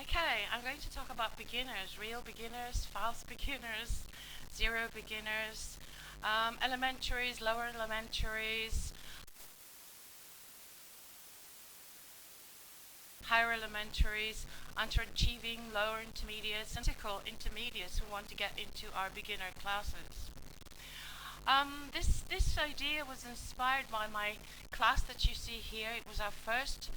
Okay, I'm going to talk about beginners, real beginners, false beginners, zero beginners, elementaries, lower elementaries, higher elementaries, underachieving, lower intermediates, and critical intermediates who want to get into our beginner classes. This idea was inspired by my class that you see here. It was our first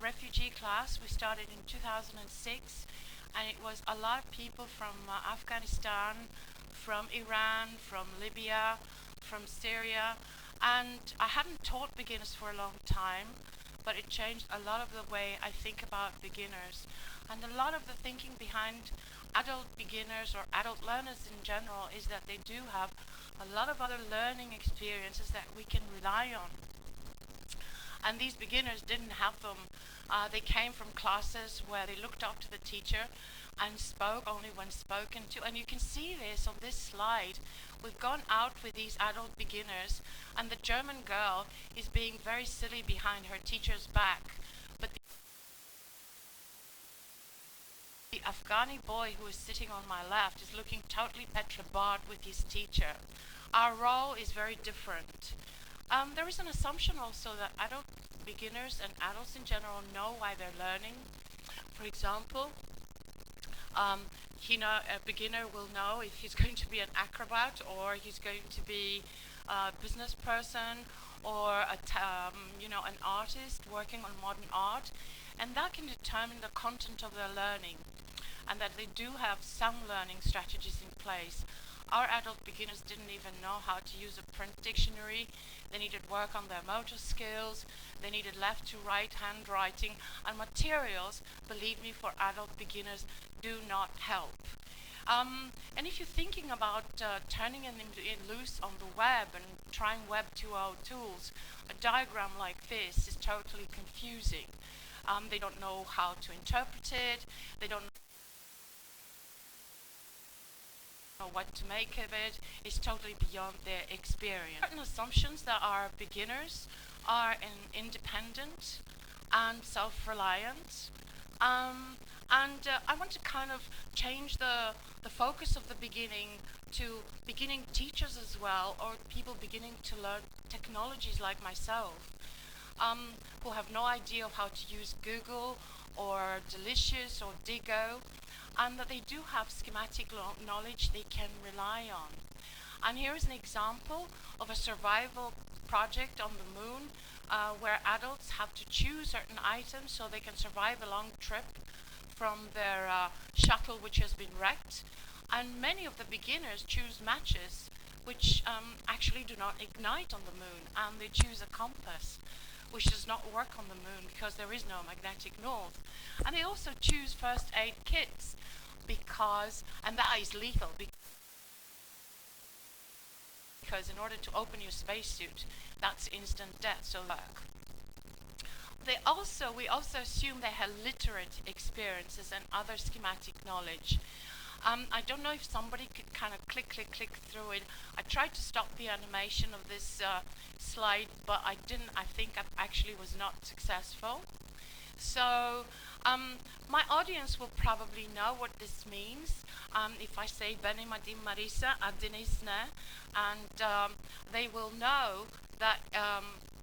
refugee class. We started in 2006, and it was a lot of people from Afghanistan, from Iran, from Libya, from Syria, and I hadn't taught beginners for a long time, but it changed a lot of the way I think about beginners. And a lot of the thinking behind adult beginners or adult learners in general is that they do have a lot of other learning experiences that we can rely on. And these beginners didn't have them. They came from classes where they looked up to the teacher and spoke only when spoken to. And you can see this on this slide. We've gone out with these adult beginners, and the German girl is being very silly behind her teacher's back. But the Afghani boy who is sitting on my left is looking totally petrified with his teacher. Our role is very different. There is an assumption also that adult beginners and adults in general know why they're learning. For example, a beginner will know if he's going to be an acrobat or he's going to be a business person or an artist working on modern art, and that can determine the content of their learning, and that they do have some learning strategies in place. Our adult beginners didn't even know how to use a print dictionary. They needed work on their motor skills. They needed left to right handwriting, and materials, believe me, for adult beginners do not help. And if you're thinking about turning it loose on the web and trying Web 2.0 tools, a diagram like this is totally confusing. They don't know how to interpret it. They don't know what to make of it. It's totally beyond their experience. Certain assumptions that our beginners are independent and self-reliant. I want to kind of change the focus of the beginning to beginning teachers as well, or people beginning to learn technologies like myself, who have no idea of how to use Google or Delicious or Digo, and that they do have schematic knowledge they can rely on. And here is an example of a survival project on the moon, where adults have to choose certain items so they can survive a long trip from their shuttle which has been wrecked. And many of the beginners choose matches which actually do not ignite on the moon, and they choose a compass which does not work on the moon because there is no magnetic north. And they also choose first aid kits and that is lethal, because in order to open your spacesuit, that's instant death, so look. We also assume they have literate experiences and other schematic knowledge. I don't know if somebody could kind of click through it. I tried to stop the animation of this slide, but I didn't. I think I actually was not successful. So my audience will probably know what this means if I say Beni Madim Marisa Adinisne, and they will know that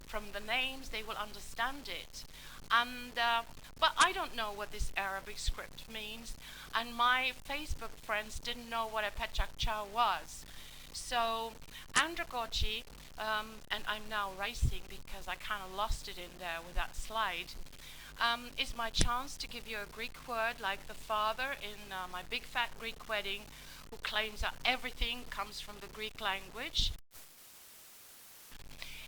from the names they will understand it. But I don't know what this Arabic script means, and my Facebook friends didn't know what a Pecha Kucha was. So andragogy, and I'm now racing because I kind of lost it in there with that slide, is my chance to give you a Greek word like the father in my big fat Greek wedding, who claims that everything comes from the Greek language,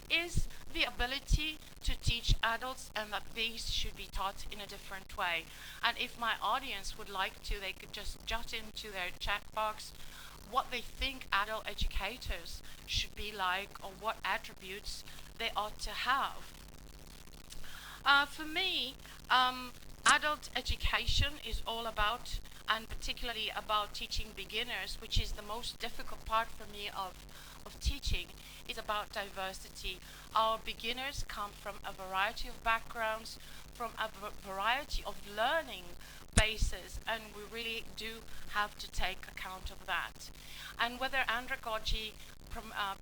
is the ability to teach adults, and that these should be taught in a different way. And if my audience would like to, they could just jot into their chat box what they think adult educators should be like, or what attributes they ought to have. For me, adult education is all about, and particularly about teaching beginners, which is the most difficult part for me of teaching, is about diversity. Our beginners come from a variety of backgrounds, from a variety of learning bases, and we really do have to take account of that. And whether andragogy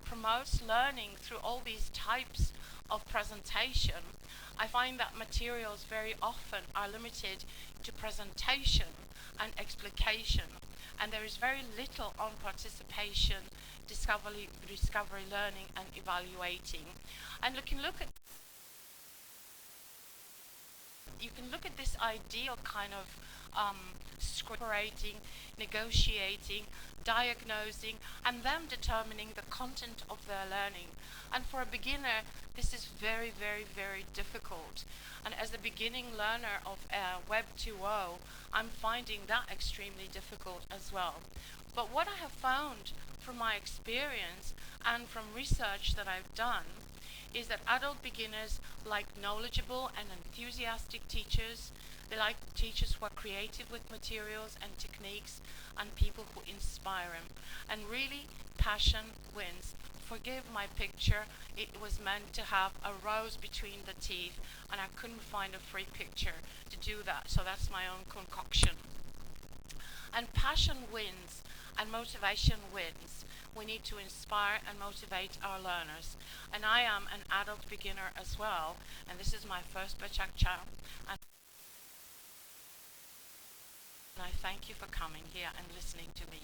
promotes learning through all these types of presentation, I find that materials very often are limited to presentation and explication, and there is very little on participation, discovery learning, and evaluating. And you can look at this ideal kind of scripting, negotiating, diagnosing, and then determining the content of their learning. And for a beginner, this is very, very, very difficult. And as a beginning learner of Web 2.0, I'm finding that extremely difficult as well. But what I have found from my experience and from research that I've done is that adult beginners like knowledgeable and enthusiastic teachers. They like teachers who are creative with materials and techniques, and people who inspire them. And really, passion wins. Forgive my picture, it was meant to have a rose between the teeth, and I couldn't find a free picture to do that, so that's my own concoction. And passion wins, and motivation wins. We need to inspire and motivate our learners. And I am an adult beginner as well, and this is my first Pecha Kucha, and I thank you for coming here and listening to me.